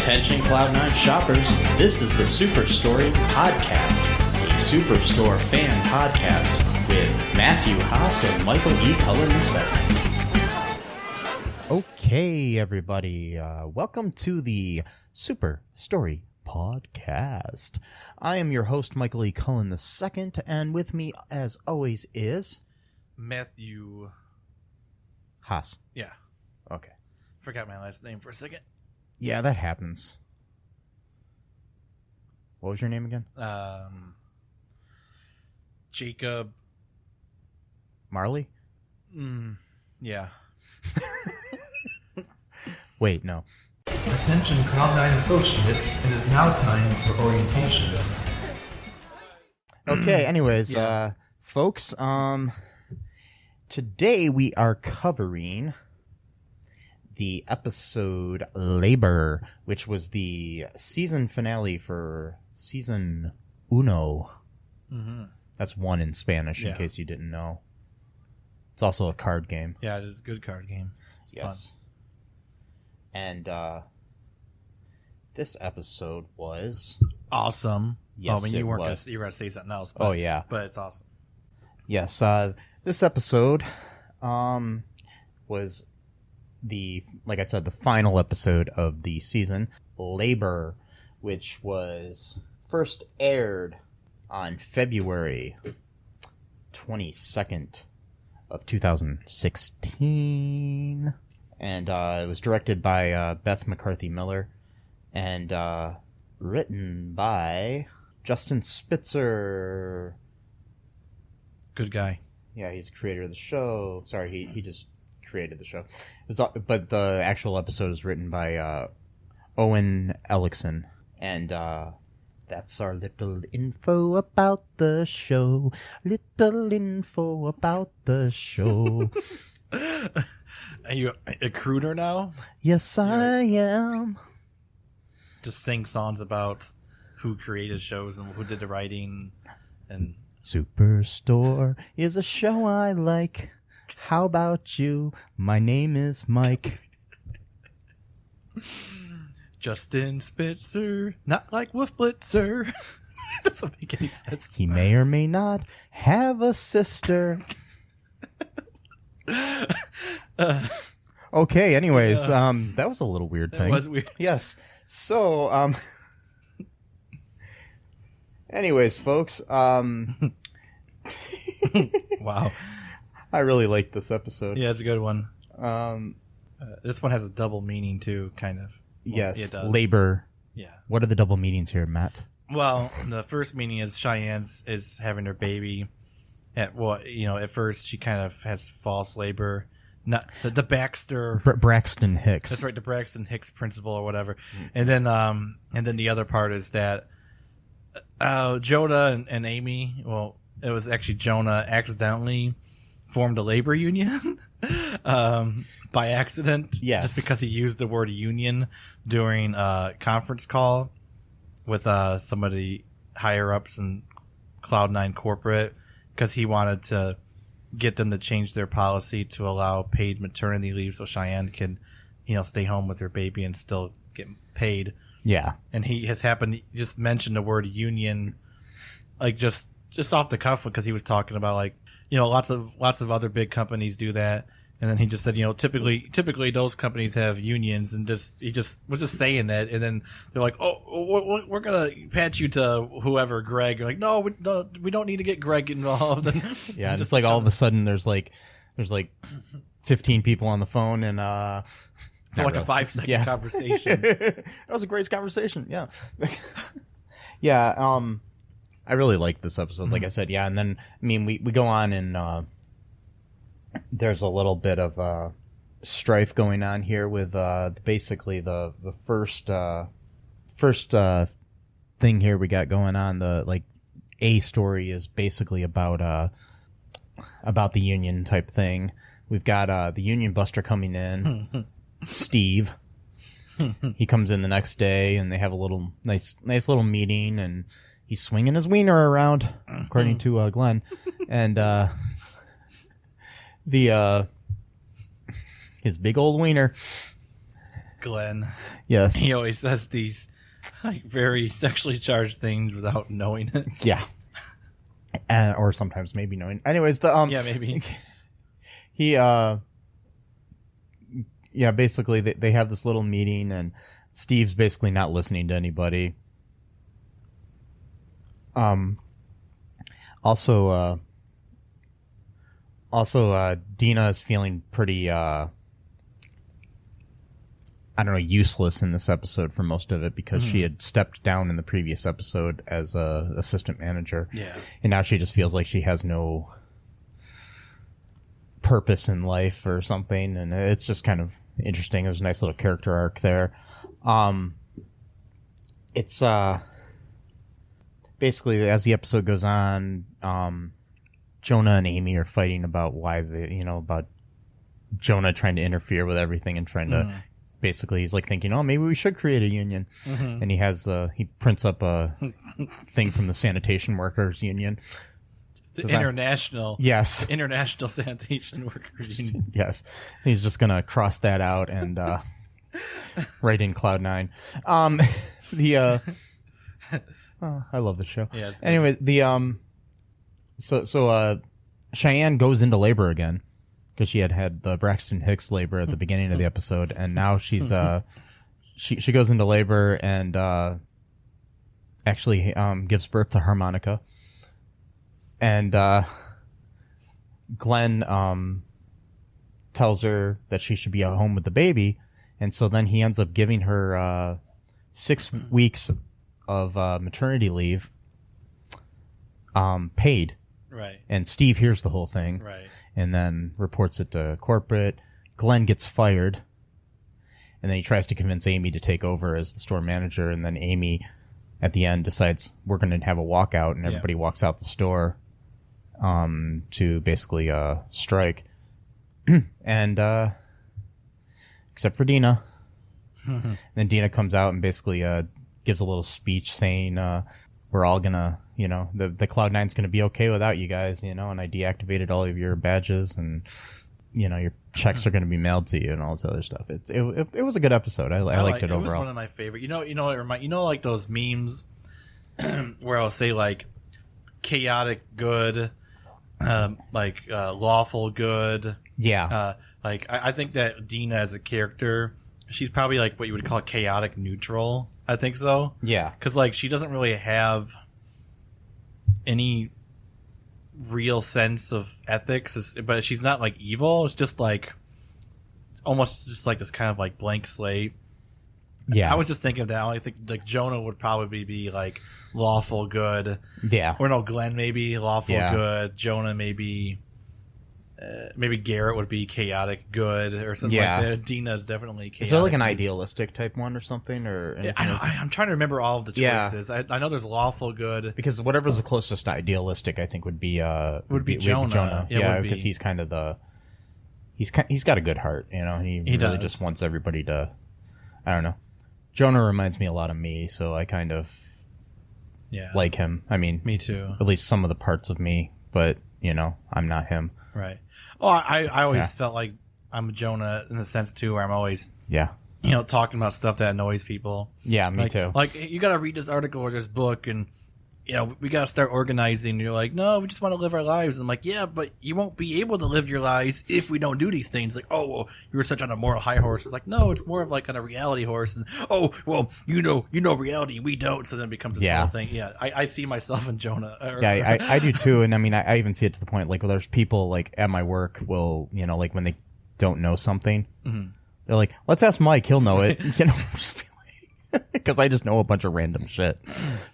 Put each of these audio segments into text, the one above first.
Attention Cloud9 shoppers, this is the Superstory Podcast, a Superstore fan podcast with Matthew Haas and Michael E. Cullen II. Okay, everybody, welcome to the Superstory Podcast. I am your host, Michael E. Cullen II, and with me, as always, is... Matthew Haas. Yeah. Okay. Forgot my last name for a second. Yeah, that happens. What was your name again? Jacob. Marley? Yeah. Wait, no. Attention Cloud9 Associates, it is now time for orientation. Okay, anyways, folks, today we are covering the episode Labor, which was the season finale for season uno. Mm-hmm. That's one in Spanish, in Yeah. case you didn't know. It's also a card game. Yeah, it is a good card game. It's Yes. And this episode was... awesome. Yes, I mean, it you were was. going to say something else. But, Oh, yeah. But it's awesome. Yes, this episode was like I said, the final episode of the season, Labor, which was first aired on February 22nd of 2016. And it was directed by Beth McCarthy Miller and written by Justin Spitzer. Good guy. Yeah, he's the creator of the show. Sorry, he just created the show. But the actual episode is written by Owen Ellickson. And that's our little info about the show. Little info about the show. Are you a crooner now? Yes, I am. Just sing songs about who created shows and who did the writing. And Superstore is a show I like. How about you? My name is Mike. Justin Spitzer, not like Wolf Blitzer. Doesn't make any sense. He may or may not have a sister. Okay, anyways, that was a little weird thing. It was weird. Yes. So, anyways, folks, Wow. I really liked this episode. Yeah, it's a good one. This one has a double meaning too, kind of. Yes, it does. Labor. Yeah. What are the double meanings here, Matt? Well, the first meaning is Cheyenne is having her baby. At first she kind of has false labor. Not the Baxter. Braxton Hicks. That's right, the Braxton Hicks principle or whatever. And then the other part is that Jonah and Amy. Well, it was actually Jonah accidentally formed a labor union by accident. Yes. Just because he used the word union during a conference call with some of the higher ups in Cloud9 corporate, because he wanted to get them to change their policy to allow paid maternity leave so Cheyenne can, stay home with her baby and still get paid. Yeah. And he just mentioned the word union, like just off the cuff, because he was talking about lots of other big companies do that. And then he just said, typically those companies have unions, and he just was just saying that. And then they're like, oh, we're gonna patch you to whoever, Greg. You're like, no, we don't need to get Greg involved. And Yeah, and it's like all of a sudden there's 15 people on the phone and for like a 5-second conversation. That was a great conversation. Yeah. Yeah, I really liked this episode, like I said. Yeah, and then we go on and there's a little bit of strife going on here with basically the first thing here we got going on. The A story is basically about the union type thing. We've got the union buster coming in, Steve. He comes in the next day, and they have a little nice little meeting, and he's swinging his wiener around, according to Glenn, and his big old wiener. Glenn. Yes. He always says these like very sexually charged things without knowing it. Yeah. Or sometimes maybe knowing. Anyways, Yeah, maybe. He basically they have this little meeting and Steve's basically not listening to anybody. Also, Dina is feeling pretty, useless in this episode for most of it because she had stepped down in the previous episode as a assistant manager. Yeah. And now she just feels like she has no purpose in life or something. And it's just kind of interesting. There's a nice little character arc there. It's, basically, as the episode goes on, Jonah and Amy are fighting about why about Jonah trying to interfere with everything and trying to, basically, he's like thinking, oh, maybe we should create a union. And he prints up a thing from the sanitation workers union. The international sanitation workers union. Yes. He's just going to cross that out and, right in Cloud9. I love the show. Yeah, anyway, Cheyenne goes into labor again because she had the Braxton Hicks labor at the beginning of the episode, and now she's she goes into labor and actually gives birth to Harmonica, and Glenn tells her that she should be at home with the baby, and so then he ends up giving her 6 weeks of maternity leave paid. Right. And Steve hears the whole thing. Right. And then reports it to corporate. Glenn gets fired. And then he tries to convince Amy to take over as the store manager. And then Amy, at the end, decides we're going to have a walkout. And everybody walks out the store to basically strike. And except for Dina. Then Dina comes out and basically gives a little speech saying we're all gonna, the Cloud9's gonna be okay without you guys, and I deactivated all of your badges and your checks are gonna be mailed to you and all this other stuff. It was a good episode. I liked it overall. It was one of my favorite. Like those memes where I'll say like chaotic good, lawful good. Yeah. I think that Dina as a character, she's probably like what you would call chaotic neutral. I think so. Yeah. Because, she doesn't really have any real sense of ethics, but she's not, evil. It's just, almost just, this kind of, blank slate. Yeah. I was just thinking of that. I think, Jonah would probably be, lawful good. Yeah. Or, no, Glenn maybe lawful good. Jonah maybe Garrett would be chaotic good or something like that. Dina's definitely chaotic. Is there an idealistic type one or something? I'm trying to remember all of the choices. Yeah. I know there's lawful good. Because whatever's the closest to idealistic, I think, would be Jonah. Yeah, because he's kind of he's got a good heart. He really does. just wants everybody to. I don't know. Jonah reminds me a lot of me, so I kind of like him. I mean, me too. At least some of the parts of me, but I'm not him. Right. Oh, I always felt like I'm Jonah in the sense too, where I'm always talking about stuff that annoys people. Yeah, me too. You got to read this article or this book, and we got to start organizing. And you're like, no, we just want to live our lives. And I'm like, yeah, but you won't be able to live your lives if we don't do these things. Like, oh, well, you were such on a moral high horse. It's like, no, it's more of on a reality horse. And oh, well, you know reality, we don't. So then it becomes this whole thing. Yeah, I see myself in Jonah. I do too. And I mean, I even see it to the point there's people at my work will when they don't know something, they're like, let's ask Mike, he'll know it. Because I just know a bunch of random shit.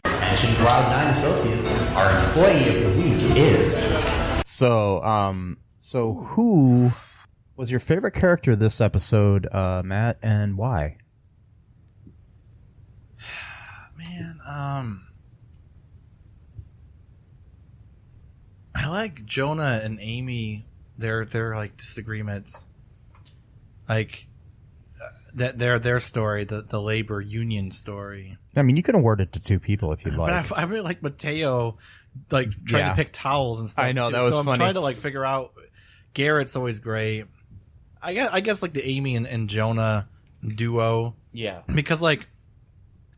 Attention Cloud9 Associates, our employee of the week is... So who was your favorite character this episode, Matt, and why? Man, I like Jonah and Amy. Their disagreements, that their story, the labor union story. I mean, you can award it to two people if you'd like. But I really like Mateo, trying to pick towels and stuff. I know, too. that was I'm funny. trying to figure out. Garrett's always great. I guess the Amy and Jonah duo. Yeah. Because, like,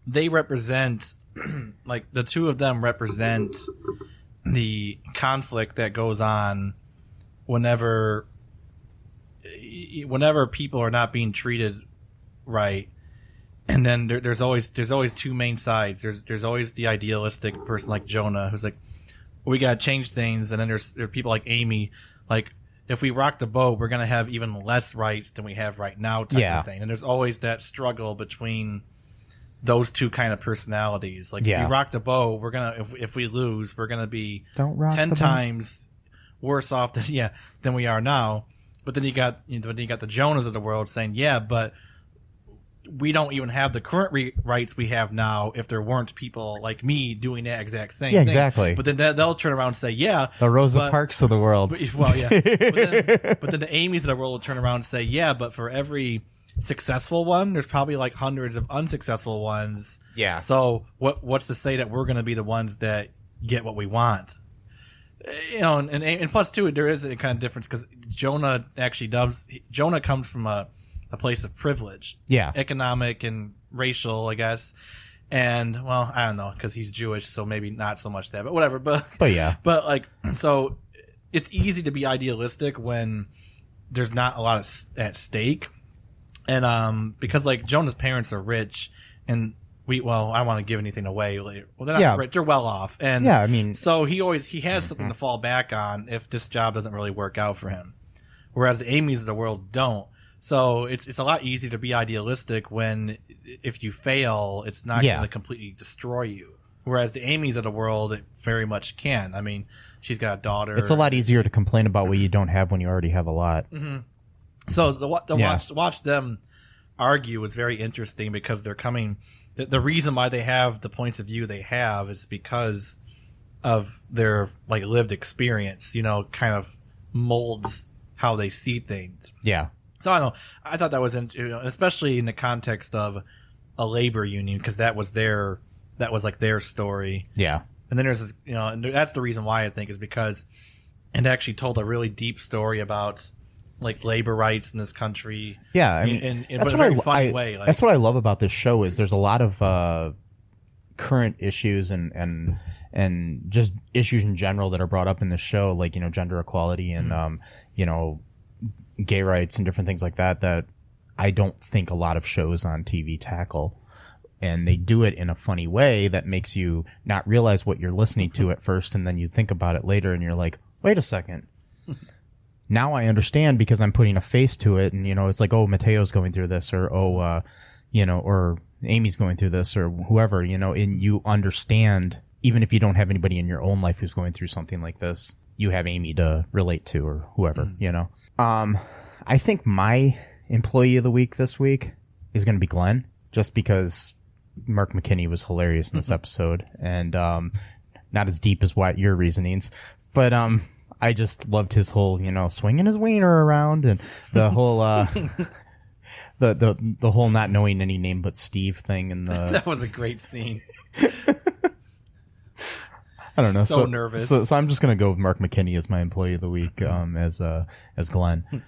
they represent, like, the two of them represent the conflict that goes on whenever people are not being treated right. And then there's always two main sides. There's always the idealistic person like Jonah who's like, we gotta change things. And then there are people like Amy, like, if we rock the boat, we're gonna have even less rights than we have right now type of thing. And there's always that struggle between those two kind of personalities. Like, if you rock the boat, we're gonna if we lose, we're gonna be 10 times worse off than we are now. But then you got the Jonahs of the world saying, yeah, but we don't even have the current rights we have now if there weren't people like me doing that exact same thing. Exactly. But then they'll turn around and say, yeah. The Rosa Parks of the world. But then the Amy's of the world will turn around and say, yeah, but for every successful one, there's probably like hundreds of unsuccessful ones. Yeah. So what's to say that we're going to be the ones that get what we want? You know, and plus, too, there is a kind of difference because Jonah comes from a place of privilege. Yeah. Economic and racial, I guess. And, well, I don't know, because he's Jewish, so maybe not so much that, but whatever. But yeah. But, like, so it's easy to be idealistic when there's not a lot at stake. And because, like, Jonah's parents are rich, and I don't want to give anything away later. Well, they're not rich, they're well off. And yeah, I mean, so he has something to fall back on if this job doesn't really work out for him. Whereas the Amy's of the world don't. So it's a lot easier to be idealistic when if you fail, it's not going to completely destroy you. Whereas the Amy's of the world, it very much can. I mean, she's got a daughter. It's a lot easier to complain about what you don't have when you already have a lot. Mm-hmm. So watch them argue is very interesting because they're coming. The reason why they have the points of view they have is because of their like lived experience. You know, kind of molds how they see things. Yeah. So I don't know. I thought that was, especially in the context of a labor union, because that was like their story. Yeah. And then there's this, and that's the reason why I think is because it actually told a really deep story about like labor rights in this country. Yeah, I mean, that's what a very funny way. Like, that's what I love about this show is there's a lot of current issues and just issues in general that are brought up in the show, like gender equality and gay rights and different things like that I don't think a lot of shows on TV tackle. And they do it in a funny way that makes you not realize what you're listening to at first, and then you think about it later and you're like, wait a second. Now I understand because I'm putting a face to it, and it's like, oh, Mateo's going through this, or or Amy's going through this, or whoever, and you understand, even if you don't have anybody in your own life who's going through something like this, you have Amy to relate to, or whoever, I think my employee of the week this week is going to be Glenn, just because Mark McKinney was hilarious in this episode, and not as deep as what your reasonings, but I just loved his whole, swinging his wiener around, and the whole the whole not knowing any name but Steve thing, and that was a great scene. I don't know. So nervous. So I'm just gonna go with Mark McKinney as my employee of the week, as Glenn.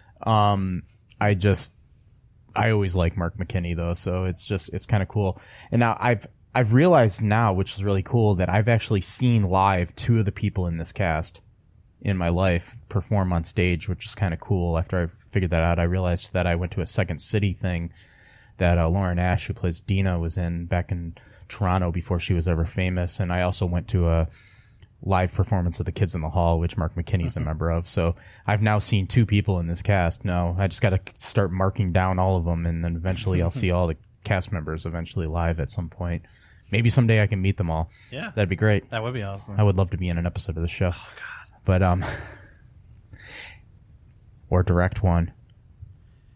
I always like Mark McKinney though, so it's kind of cool. And now I've realized now, which is really cool, that I've actually seen live two of the people in this cast in my life perform on stage, which is kind of cool. After I figured that out, I realized that I went to a Second City thing that Lauren Ash, who plays Dina, was in back in Toronto before she was ever famous. And I also went to a live performance of The Kids in the Hall, which Mark McKinney's a member of. So I've now seen two people in this cast. No, I just got to start marking down all of them, and then eventually I'll see all the cast members eventually live at some point. Maybe someday I can meet them all. Yeah. That'd be great. That would be awesome. I would love to be in an episode of the show. Oh, God. But, or direct one.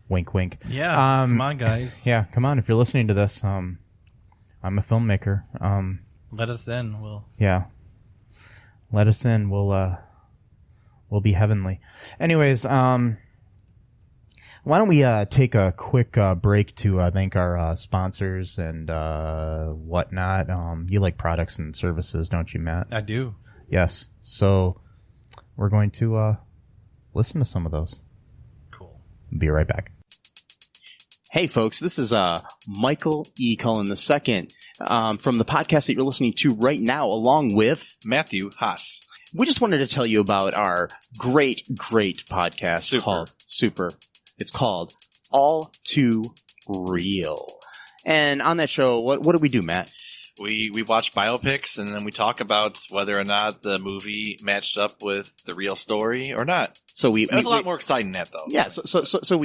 Wink, wink. Yeah. Come on, guys. Yeah, come on. If you're listening to this, I'm a filmmaker. Let us in. Yeah. Let us in. We'll be heavenly. Anyways, why don't we take a quick break to thank our sponsors and whatnot. You like products and services, don't you, Matt? I do. Yes. So we're going to listen to some of those. Cool. Be right back. Hey folks, this is Michael E. Cullen II from the podcast that you're listening to right now, along with Matthew Haas. We just wanted to tell you about our great podcast called Super. It's called All Too Real. And on that show, what do we do, Matt? We watch biopics and then we talk about whether or not the movie matched up with the real story or not. So It was a lot more exciting than that, though. Yeah, so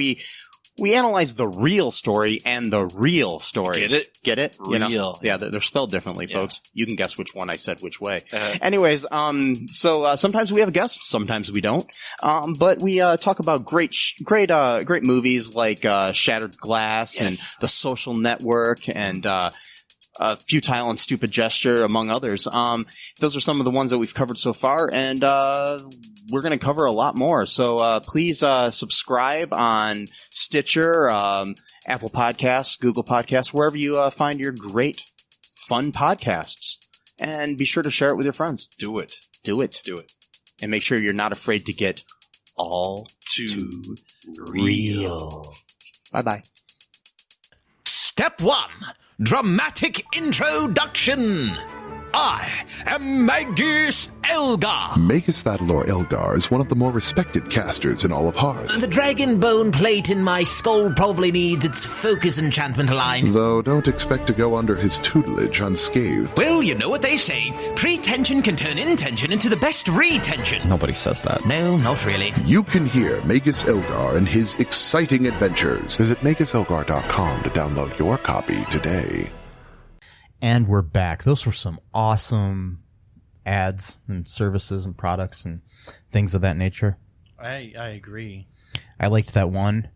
we analyze the real story and the real story. Get it? Get it? Real. Yeah, they're spelled differently, folks. You can guess which one I said which way. Uh-huh. Anyways, so sometimes we have guests, sometimes we don't. But we talk about great movies like Shattered Glass and The Social Network and Futile and Stupid Gesture, among others. Those are some of the ones that we've covered so far, and we're going to cover a lot more. So please subscribe on Stitcher, Apple Podcasts, Google Podcasts, wherever you find your great, fun podcasts. And be sure to share it with your friends. Do it. Do it. Do it. And make sure you're not afraid to get all too real. Bye-bye. Step 1. Dramatic introduction. I am Magus Elgar. Magus Thadalor Elgar is one of the more respected casters in all of Hearth. The dragon bone plate in my skull probably needs its focus enchantment aligned. Though don't expect to go under his tutelage unscathed. Well, you know what they say. Pretension can turn intention into the best retention. Nobody says that. No, not really. You can hear Magus Elgar and his exciting adventures. Visit MagusElgar.com to download your copy today. And we're back. Those were some awesome ads and services and products and things of that nature. I agree. I liked that one.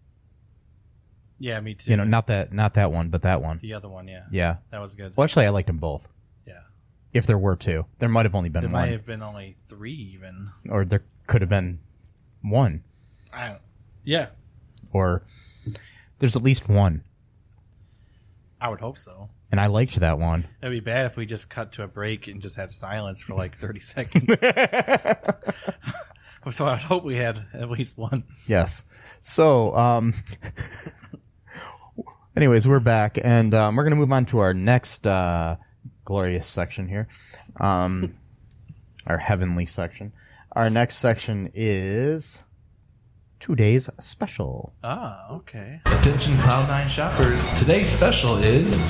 Yeah, me too. You know, not that one, but that one. The other one, yeah. Yeah. That was good. Well, actually, I liked them both. Yeah. If there were two. There might have only been There one. might have been only 3 even. Or there could have been one. Yeah. Or there's at least one. I would hope so. And I liked that one. It'd be bad if we just cut to a break and just had silence for like 30 seconds. So I would hope we had at least one. Yes. So, anyways, we're back, and we're going to move on to our next glorious section here, our heavenly section. Our next section is today's special. Ah, okay. Attention Cloud9 shoppers. Today's special is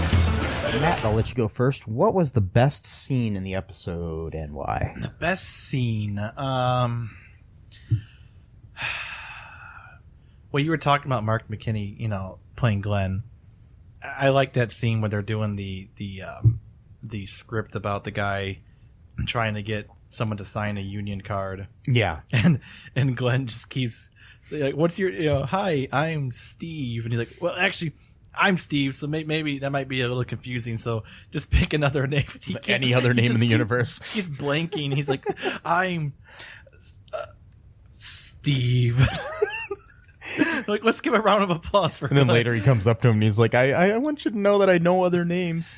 Matt, I'll let you go first. What was the best scene in the episode and why? The best scene. Well, you were talking about Mark McKinney, playing Glenn. I like that scene where they're doing the script about the guy trying to get someone to sign a union card. Yeah. And Glenn just keeps saying, like, what's your, hi, I'm Steve. And he's like, well, actually, I'm Steve, so maybe that might be a little confusing. So just pick another name. Any other name in the universe. He's blanking. He's like, I'm Steve. Like, let's give a round of applause for. And then Glenn. later he comes up to him and he's like, I want you to know that I know other names.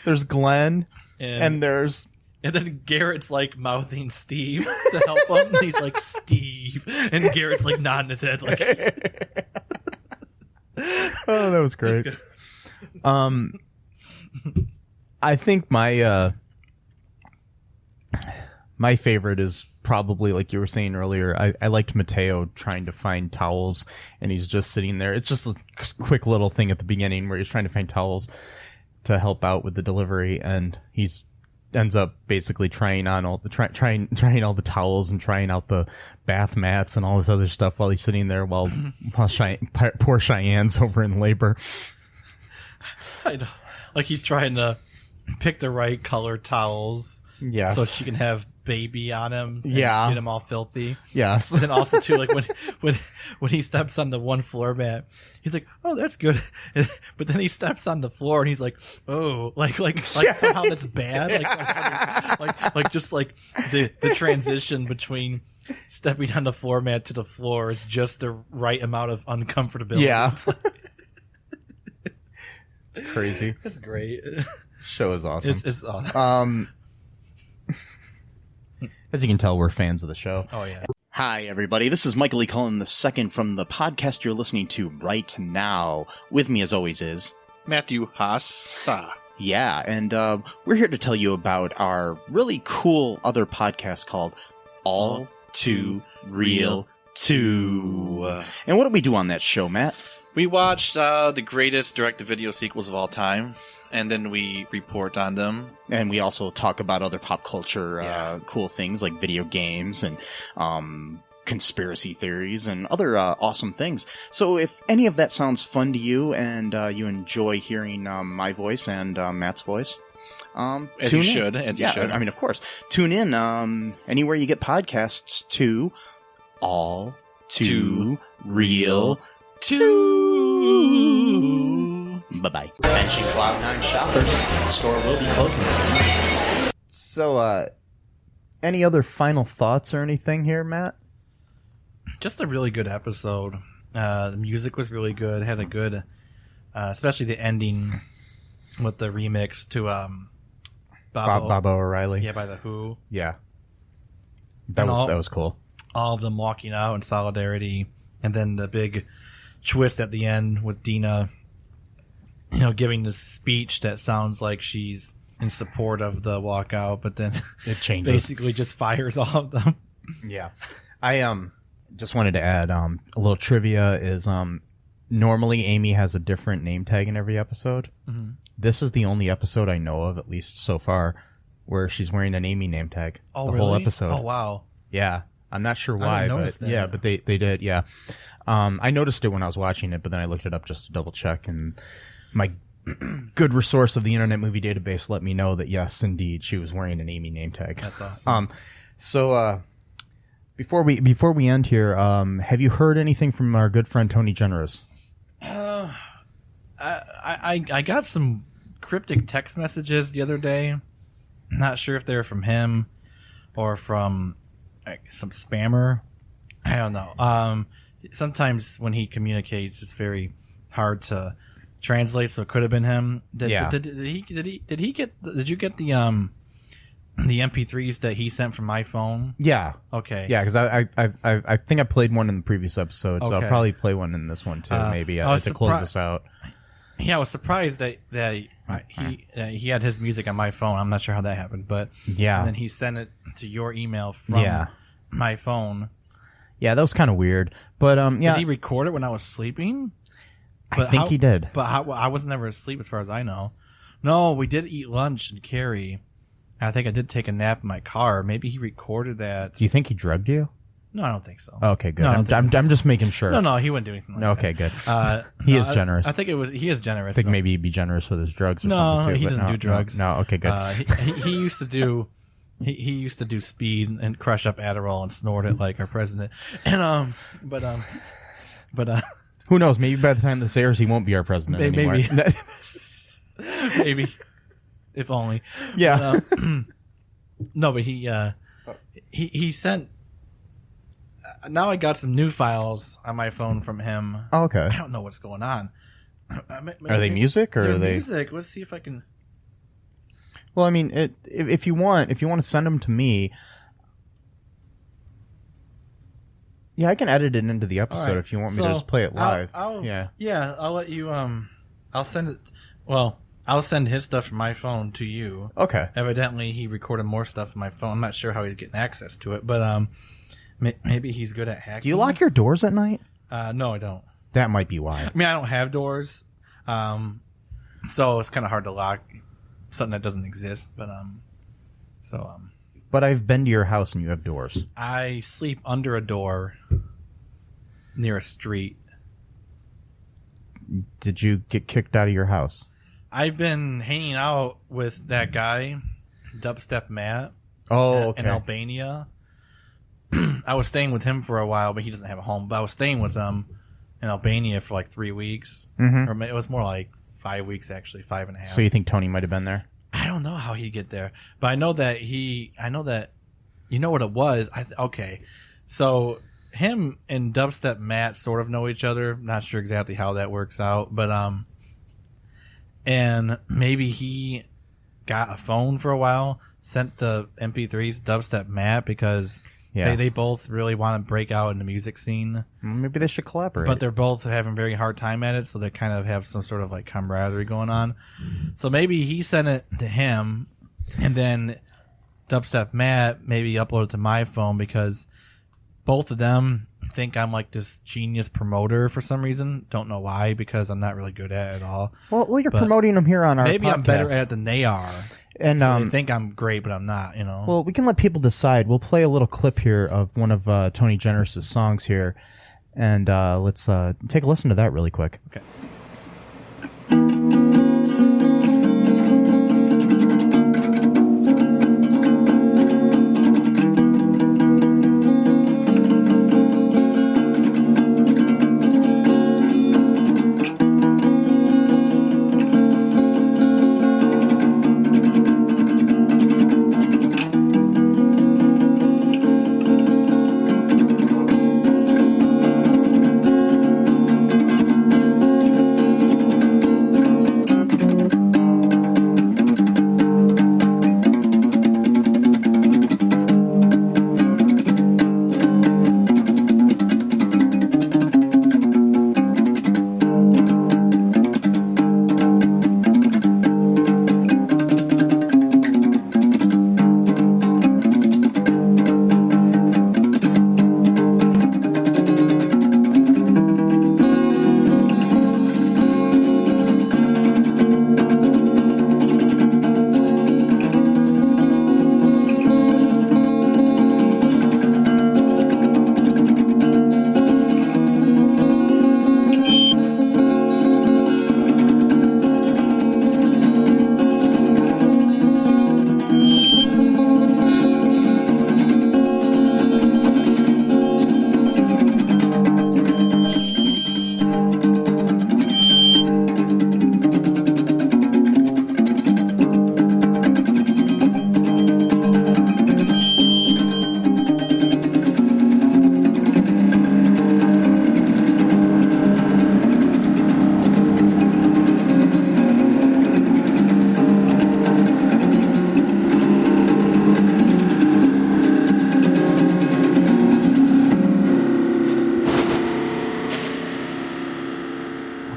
There's Glenn and there's. And then Garrett's like mouthing Steve to help him. And he's like, Steve. And Garrett's like nodding his head like. Oh, that was great. I think my favorite is probably, like you were saying earlier, I liked Mateo trying to find towels, and he's just sitting there. It's just a quick little thing at the beginning where he's trying to find towels to help out with the delivery, and he's ends up basically trying on all the trying all the towels and trying out the bath mats and all this other stuff while he's sitting there while poor Cheyenne's over in labor. I know. Like he's trying to pick the right color towels. Yes. So she can have baby on him. And Yeah. Get him all filthy. Yes. And then also too, like when he steps on the one floor mat, he's like, "Oh, that's good," but then he steps on the floor and he's like, "Oh, like somehow that's bad." Like just like the transition between stepping on the floor mat to the floor is just the right amount of uncomfortability. Yeah. It's crazy. It's great. Show is awesome. It's awesome. As you can tell, we're fans of the show. Oh yeah. Hi, everybody. This is Michael E. Cullen II from the podcast you're listening to right now. With me, as always, is Matthew Hassa. Yeah, and we're here to tell you about our really cool other podcast called All Too Real 2. And what do we do on that show, Matt? We watched the greatest direct-to-video sequels of all time, and then we report on them. And we also talk about other pop culture cool things like video games and conspiracy theories and other awesome things. So if any of that sounds fun to you and you enjoy hearing my voice and Matt's voice, As tune you in. should. As you should. I mean, of course. Tune in anywhere you get podcasts to All Too Real 2. Bye-bye. Attention Cloud9 shoppers. The store will be closing soon. So, any other final thoughts or anything here, Matt? Just a really good episode. The music was really good. Had a good, especially the ending with the remix to Bob O'Reilly. Yeah, by the Who. Yeah. That was cool. All of them walking out in solidarity, and then the big twist at the end with Dina, giving this speech that sounds like she's in support of the walkout, but then It changes. basically just fires all of them. Yeah. I just wanted to add a little trivia is normally Amy has a different name tag in every episode. Mm-hmm. This is the only episode I know of, at least so far, where she's wearing an Amy name tag. Oh, the really? whole episode. Oh, wow. Yeah. I'm not sure I why, didn't but notice that. yeah, but they did, yeah. I noticed it when I was watching it, but then I looked it up just to double check, and my good resource of the Internet Movie Database let me know that yes, indeed, she was wearing an Amy name tag. That's awesome. So before we end here, have you heard anything from our good friend Tony Generous? I got some cryptic text messages the other day. Not sure if they're from him or from some spammer. I don't know. Sometimes when he communicates, it's very hard to translate. So it could have been him. Did you get the MP3s that he sent from my phone? Yeah. Okay. Yeah, because I think I played one in the previous episode, so I'll Okay. probably play one in this one too. Maybe I was to close this out. Yeah, I was surprised that he had his music on my phone. I'm not sure how that happened, but Yeah. and then he sent it to your email from my phone. Yeah, that was kind of weird. But yeah, Did he record it when I was sleeping? I think he did. But I was never asleep as far as I know. No, we did eat lunch in Cary. I think I did take a nap in my car. Maybe he recorded that. Do you think he drugged you? No, I don't think so. Okay, good. No, I don't think I'm just making sure. No, he wouldn't do anything like Okay, good. that. He is generous. I think he is generous. I think though. maybe he'd be generous with his drugs or No, something too. he but doesn't no, do drugs. No, okay, good. He used to do he used to do speed and crush up Adderall and snort it like our president. And but Who knows? Maybe by the time this airs, he won't be our president anymore. maybe maybe if only. Yeah. No, but he sent. Now I got some new files on my phone from him. Oh, okay. I don't know what's going on. Are they music or They're are they music? Let's see if I can. Well, I mean, if you want to send them to me, yeah, I can edit it into the episode All right. if you want me So, to just play it live. I'll yeah. I'll let you. I'll send it. Well, I'll send his stuff from my phone to you. Okay. Evidently, he recorded more stuff from my phone. I'm not sure how he's getting access to it, but maybe he's good at hacking. Do you lock your doors at night? No, I don't. That might be why. I mean, I don't have doors, so it's kind of hard to lock something that doesn't exist. But But I've been to your house and you have doors. I sleep under a door near a street. Did you get kicked out of your house? I've been hanging out with that guy, Dubstep Matt, Oh, okay. in Albania. I was staying with him for a while, but he doesn't have a home. But I was staying with him in Albania for like 3 weeks. Mhm. Or it was more like 5 weeks, actually, 5.5. So you think Tony might have been there? I don't know how he'd get there, but I know that you know what it was. Okay. So him and Dubstep Matt sort of know each other. Not sure exactly how that works out, but and maybe he got a phone for a while, sent the MP3s Dubstep Matt because Yeah. They both really want to break out in the music scene. Maybe they should collaborate. But they're both having a very hard time at it, so they kind of have some sort of like camaraderie going on. So maybe he sent it to him, and then Dubstep Matt maybe upload it to my phone, because both of them think I'm like this genius promoter for some reason. Don't know why, because I'm not really good at it at all. Well, you're But promoting them here on our maybe podcast. I'm better at it than they are. And So they think I'm great, but I'm not, Well, we can let people decide. We'll play a little clip here of one of Tony Generous's songs here, and let's take a listen to that really quick. Okay.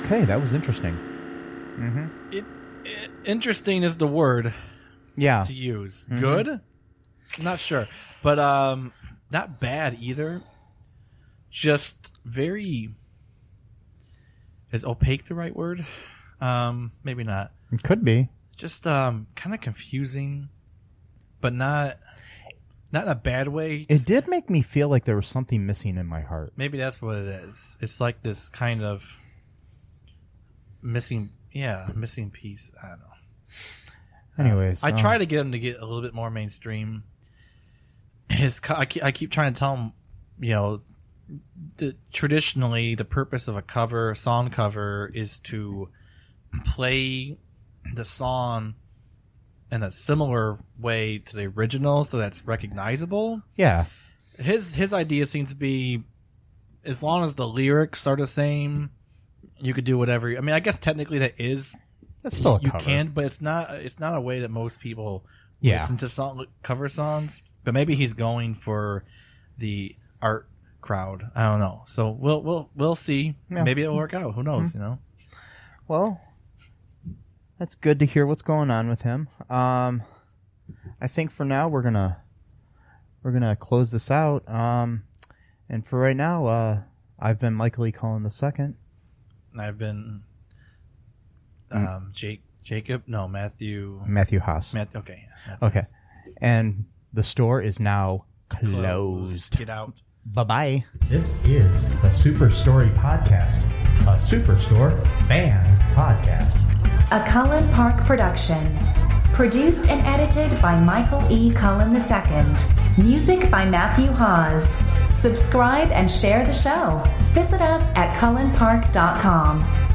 Okay, that was interesting. Interesting is the word Yeah. to use. Good? I'm not sure. But not bad either. Just very... Is opaque the right word? Maybe not. It could be. Just kind of confusing, but not in a bad way. It did make me feel like there was something missing in my heart. Maybe that's what it is. It's like this kind of missing piece. I don't know. Anyways, I try to get him to get a little bit more mainstream. I keep trying to tell him, traditionally the purpose of a song cover is to play the song in a similar way to the original, so that's recognizable. Yeah. His idea seems to be, as long as the lyrics are the same, you could do whatever. I mean, I guess technically that is. That's still a you cover. can, but it's not a way that most people Yeah. listen to cover songs. But maybe he's going for the art crowd. I don't know. So we'll see. Yeah. Maybe it'll work out. Who knows? Well, that's good to hear what's going on with him. I think for now we're gonna close this out. And for right now, I've been Michael E. Cullen II. And I've been Matthew Haas. Okay. Okay. And the store is now closed. Get out. Bye-bye. This is a Super Story podcast, a Superstore fan podcast. A Cullen Park production. Produced and edited by Michael E. Cullen II. Music by Matthew Haas. Subscribe and share the show. Visit us at cullenpark.com.